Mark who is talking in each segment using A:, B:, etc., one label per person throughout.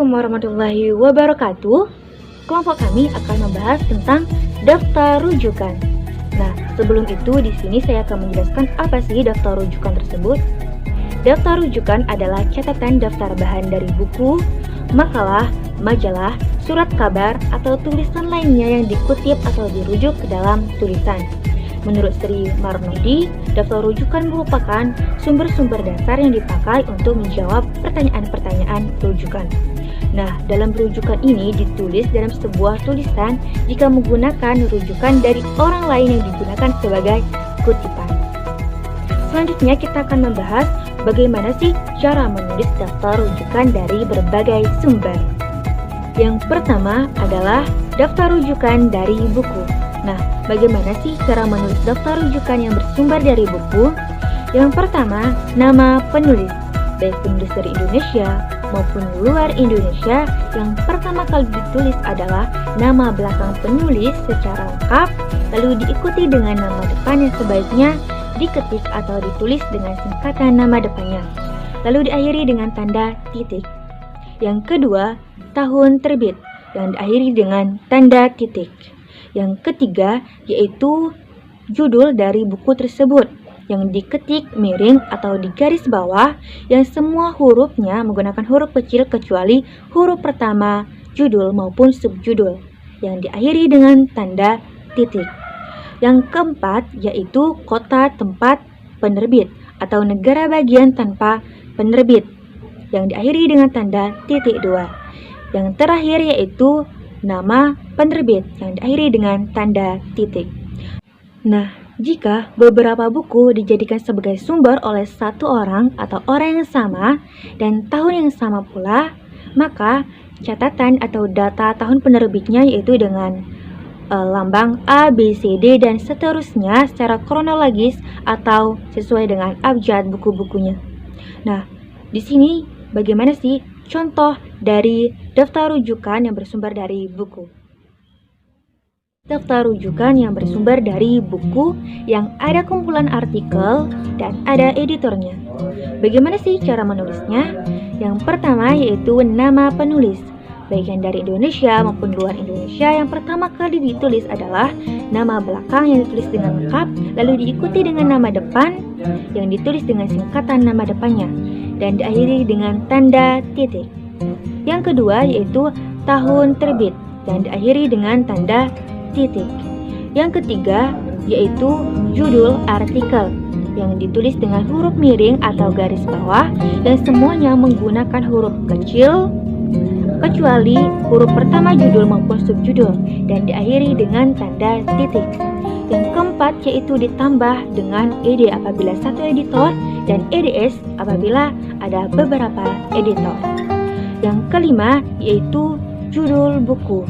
A: Assalamualaikum warahmatullahi wabarakatuh. Kelompok kami akan membahas tentang daftar rujukan. Nah, sebelum itu di sini saya akan menjelaskan apa sih daftar rujukan tersebut. Daftar rujukan adalah catatan daftar bahan dari buku, makalah, majalah, surat kabar, atau tulisan lainnya yang dikutip atau dirujuk ke dalam tulisan. Menurut Sri Marnodi, daftar rujukan merupakan sumber-sumber dasar yang dipakai untuk menjawab pertanyaan-pertanyaan rujukan. Nah, dalam rujukan ini ditulis dalam sebuah tulisan jika menggunakan rujukan dari orang lain yang digunakan sebagai kutipan. Selanjutnya kita akan membahas bagaimana sih cara menulis daftar rujukan dari berbagai sumber. Yang pertama adalah daftar rujukan dari buku. Nah, bagaimana sih cara menulis daftar rujukan yang bersumber dari buku? Yang pertama, nama penulis, baik penulis dari Indonesia maupun luar Indonesia. Yang pertama kali ditulis adalah nama belakang penulis secara lengkap, lalu diikuti dengan nama depan yang sebaiknya diketik atau ditulis dengan singkatan nama depannya, lalu diakhiri dengan tanda titik. Yang kedua, tahun terbit, yang diakhiri dengan tanda titik. Yang ketiga, yaitu judul dari buku tersebut, yang diketik miring atau di garis bawah, yang semua hurufnya menggunakan huruf kecil kecuali huruf pertama, judul maupun subjudul, yang diakhiri dengan tanda titik. Yang keempat, yaitu kota tempat penerbit atau negara bagian tanpa penerbit, yang diakhiri dengan tanda titik 2. Yang terakhir yaitu nama penerbit, yang diakhiri dengan tanda titik. Nah, jika beberapa buku dijadikan sebagai sumber oleh satu orang atau orang yang sama dan tahun yang sama pula, maka catatan atau data tahun penerbitnya yaitu dengan lambang A, B, C, D, dan seterusnya secara kronologis atau sesuai dengan abjad buku-bukunya. Nah, di sini bagaimana sih contoh dari daftar rujukan yang bersumber dari buku? Daftar rujukan yang bersumber dari buku yang ada kumpulan artikel dan ada editornya. Bagaimana sih cara menulisnya? Yang pertama yaitu nama penulis, baik yang dari Indonesia maupun luar Indonesia. Yang pertama kali ditulis adalah nama belakang yang ditulis dengan lengkap, lalu diikuti dengan nama depan yang ditulis dengan singkatan nama depannya, dan diakhiri dengan tanda titik. Yang kedua yaitu tahun terbit, yang diakhiri dengan tanda titik. Yang ketiga yaitu judul artikel, yang ditulis dengan huruf miring atau garis bawah, dan semuanya menggunakan huruf kecil kecuali huruf pertama judul maupun subjudul, dan diakhiri dengan tanda titik. Yang keempat yaitu ditambah dengan ed apabila satu editor dan eds apabila ada beberapa editor. Yang kelima yaitu judul buku,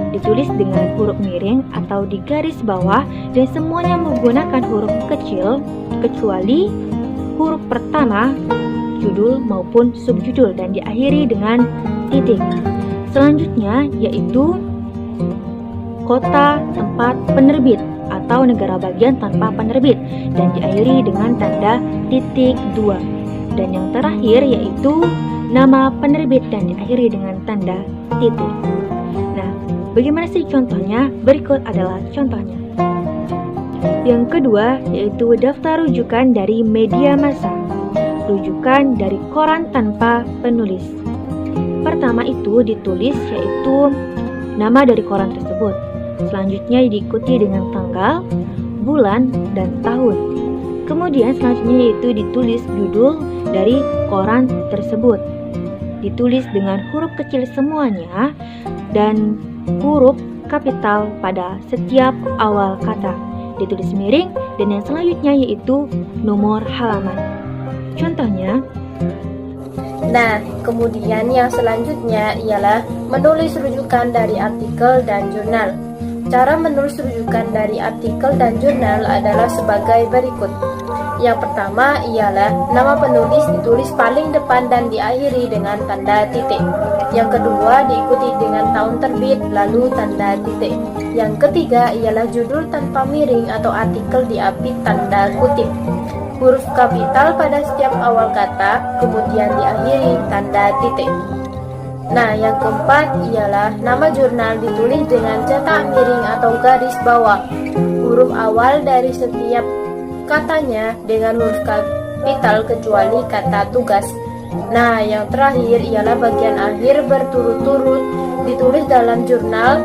A: ditulis dengan huruf miring atau di garis bawah, dan semuanya menggunakan huruf kecil kecuali huruf pertama judul maupun subjudul, dan diakhiri dengan titik. Selanjutnya yaitu kota tempat penerbit atau negara bagian tanpa penerbit, dan diakhiri dengan tanda titik 2. Dan yang terakhir yaitu nama penerbit, dan diakhiri dengan tanda titik. Nah, bagaimana sih contohnya? Berikut adalah contohnya. Yang kedua yaitu daftar rujukan dari media massa, rujukan dari koran tanpa penulis. Pertama itu ditulis yaitu nama dari koran tersebut. Selanjutnya diikuti dengan tanggal, bulan, dan tahun. Kemudian selanjutnya yaitu ditulis judul dari koran tersebut. Ditulis dengan huruf kecil semuanya dan huruf kapital pada setiap awal kata. Ditulis miring, dan yang selanjutnya yaitu nomor halaman. Contohnya.
B: Nah, kemudian yang selanjutnya ialah menulis rujukan dari artikel dan jurnal. Cara menulis rujukan dari artikel dan jurnal adalah sebagai berikut. Yang pertama ialah nama penulis ditulis paling depan dan diakhiri dengan tanda titik. Yang kedua diikuti dengan tahun terbit lalu tanda titik. Yang ketiga ialah judul tanpa miring atau artikel diapit tanda kutip. Huruf kapital pada setiap awal kata, kemudian diakhiri tanda titik. Nah, yang keempat ialah nama jurnal ditulis dengan cetak miring atau garis bawah. Huruf awal dari setiap katanya dengan huruf kapital kecuali kata tugas. Nah, yang terakhir ialah bagian akhir berturut-turut ditulis dalam jurnal,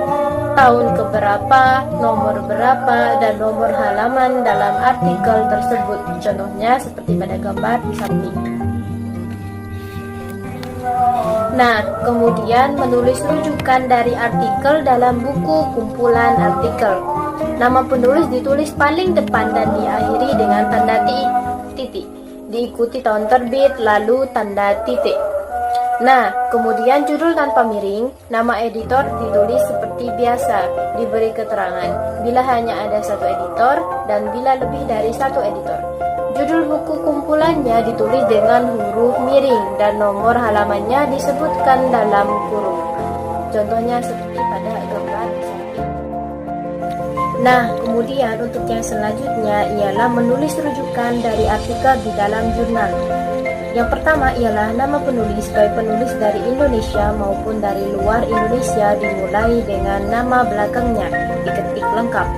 B: tahun keberapa, nomor berapa, dan nomor halaman dalam artikel tersebut. Contohnya seperti pada gambar di samping. Nah, kemudian menulis rujukan dari artikel dalam buku kumpulan artikel. Nama penulis ditulis paling depan dan diakhiri dengan tanda titik. Diikuti tahun terbit, lalu tanda titik. Nah, kemudian judul tanpa miring, nama editor ditulis seperti biasa, diberi keterangan bila hanya ada satu editor dan bila lebih dari satu editor. Judul buku kumpulannya ditulis dengan huruf miring dan nomor halamannya disebutkan dalam kurung. Contohnya seperti pada gambar di samping. Nah, kemudian untuk yang selanjutnya ialah menulis rujukan dari artikel di dalam jurnal. Yang pertama ialah nama penulis, baik penulis dari Indonesia maupun dari luar Indonesia, dimulai dengan nama belakangnya, diketik lengkap.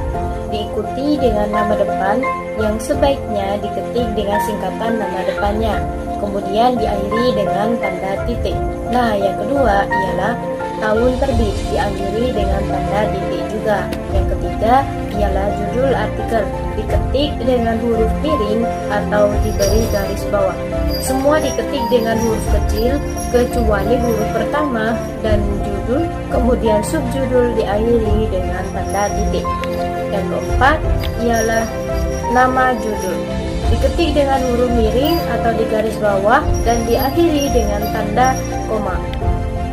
B: Diikuti dengan nama depan yang sebaiknya diketik dengan singkatan nama depannya. Kemudian diakhiri dengan tanda titik. Nah, yang kedua ialah tahun terbit, diakhiri dengan tanda titik juga. Yang ketiga ialah judul artikel, diketik dengan huruf miring atau diberi garis bawah. Semua diketik dengan huruf kecil kecuali huruf pertama dan judul, kemudian subjudul diakhiri dengan tanda titik. Yang keempat ialah nama judul, diketik dengan huruf miring atau di garis bawah dan diakhiri dengan tanda koma.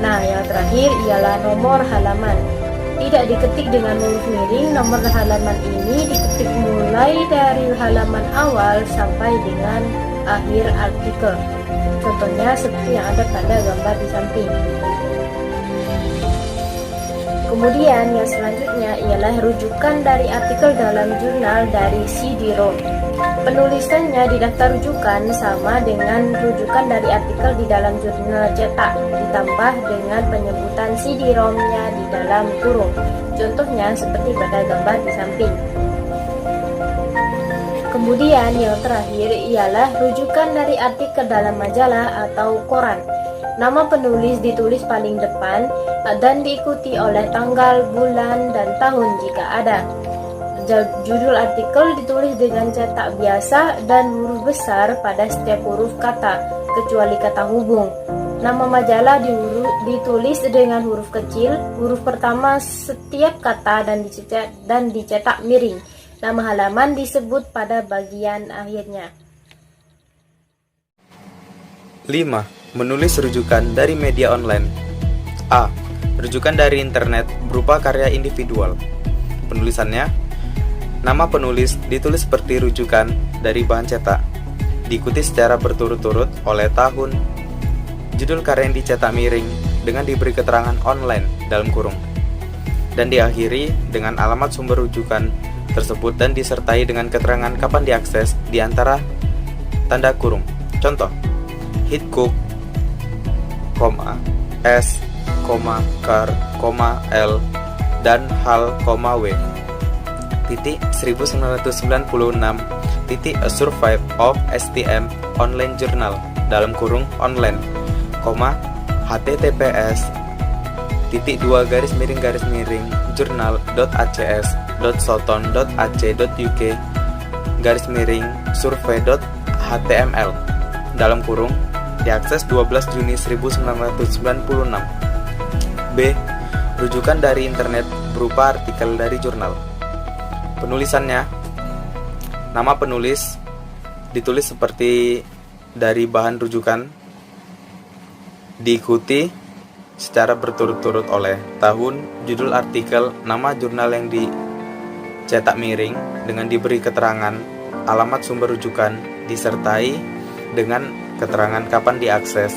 B: Nah, yang terakhir ialah nomor halaman. Tidak diketik dengan huruf miring, nomor halaman ini diketik mulai dari halaman awal sampai dengan akhir artikel. Contohnya seperti yang ada pada gambar di samping. Kemudian yang selanjutnya ialah rujukan dari artikel dalam jurnal dari CD-ROM. Penulisannya di daftar rujukan sama dengan rujukan dari artikel di dalam jurnal cetak, ditambah dengan penyebutan CD-ROM-nya di dalam kurung. Contohnya seperti pada gambar di samping. Kemudian yang terakhir ialah rujukan dari artikel dalam majalah atau koran. Nama penulis ditulis paling depan dan diikuti oleh tanggal, bulan, dan tahun jika ada. Judul artikel ditulis dengan cetak biasa dan huruf besar pada setiap huruf kata, kecuali kata hubung. Nama majalah ditulis dengan huruf kecil, huruf pertama setiap kata dan dicetak miring. Nama halaman disebut pada bagian akhirnya.
C: 5. Menulis rujukan dari media online. A. Rujukan dari internet berupa karya individual. Penulisannya, nama penulis ditulis seperti rujukan dari bahan cetak, diikuti secara berturut-turut oleh tahun, judul karya yang dicetak miring dengan diberi keterangan online dalam kurung, dan diakhiri dengan alamat sumber rujukan tersebut dan disertai dengan keterangan kapan diakses di antara tanda kurung. Contoh, Hitcook, S, Car, L, dan Hal, W. 1996 A Survival of STM Online Journal dalam kurung online, https://journal.acs.soton.ac.uk/survey.html dalam kurung diakses 12 Juni 1996. B. Rujukan dari internet berupa artikel dari jurnal. Penulisannya, nama penulis ditulis seperti dari bahan rujukan, diikuti secara berturut-turut oleh tahun, judul artikel, nama jurnal yang dicetak miring dengan diberi keterangan alamat sumber rujukan disertai dengan keterangan kapan diakses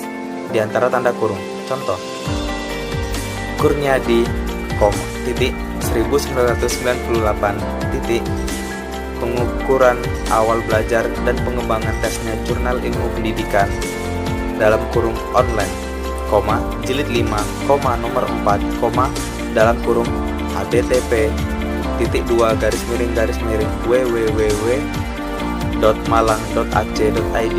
C: di antara tanda kurung. Contoh, Kurniadi, 1998, pengukuran awal belajar dan pengembangan tesnya jurnal ilmu pendidikan dalam kurung online, jilid 5, nomor 4, dalam kurung http://www.malang.ac.id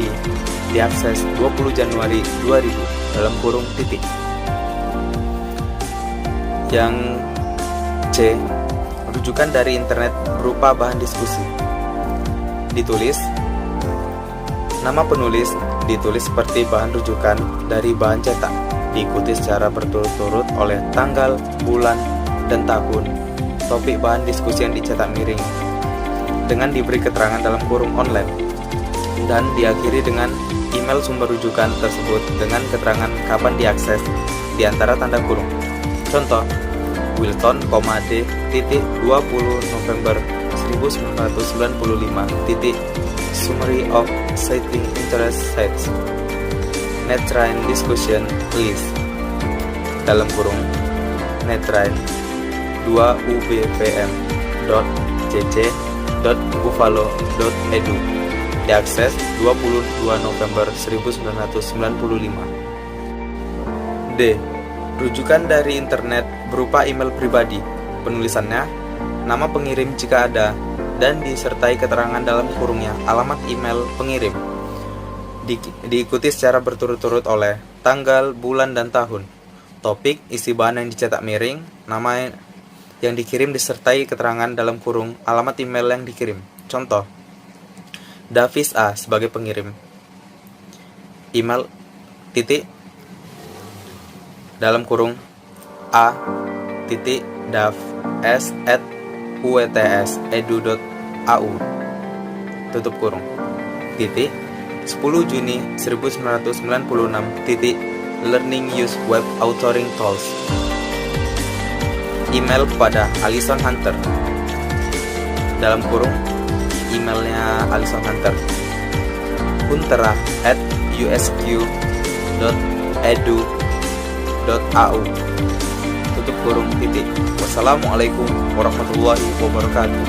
C: diakses 20 Januari 2000 dalam kurung titik. Yang C, rujukan dari internet berupa bahan diskusi. Ditulis, nama penulis ditulis seperti bahan rujukan dari bahan cetak, diikuti secara berturut-turut oleh tanggal, bulan, dan tahun, topik bahan diskusi yang dicetak miring, dengan diberi keterangan dalam kurung online, dan diakhiri dengan email sumber rujukan tersebut dengan keterangan kapan diakses di antara tanda kurung. Contoh, Wilton, D. 20 November 1995. Summary of citing interest sites. Netrine discussion list. Dalam kurung netrine 2ubpm.cc.buffalo.edu diakses 22 November 1995. D. Rujukan dari internet berupa email pribadi. Penulisannya, nama pengirim jika ada, dan disertai keterangan dalam kurungnya alamat email pengirim. Diikuti secara berturut-turut oleh tanggal, bulan, dan tahun. Topik, isi bahan yang dicetak miring, nama yang dikirim disertai keterangan dalam kurung alamat email yang dikirim. Contoh, Davis A sebagai pengirim. Email titik dalam kurung a.dav@uets.edu.au tutup kurung titik 10 Juni 1996 titik learning use web authoring tools. Email kepada Alison Hunter. Dalam kurung emailnya Alison Hunter, huntera@usq.edu.au tutup kurung titik. Wassalamualaikum warahmatullahi wabarakatuh.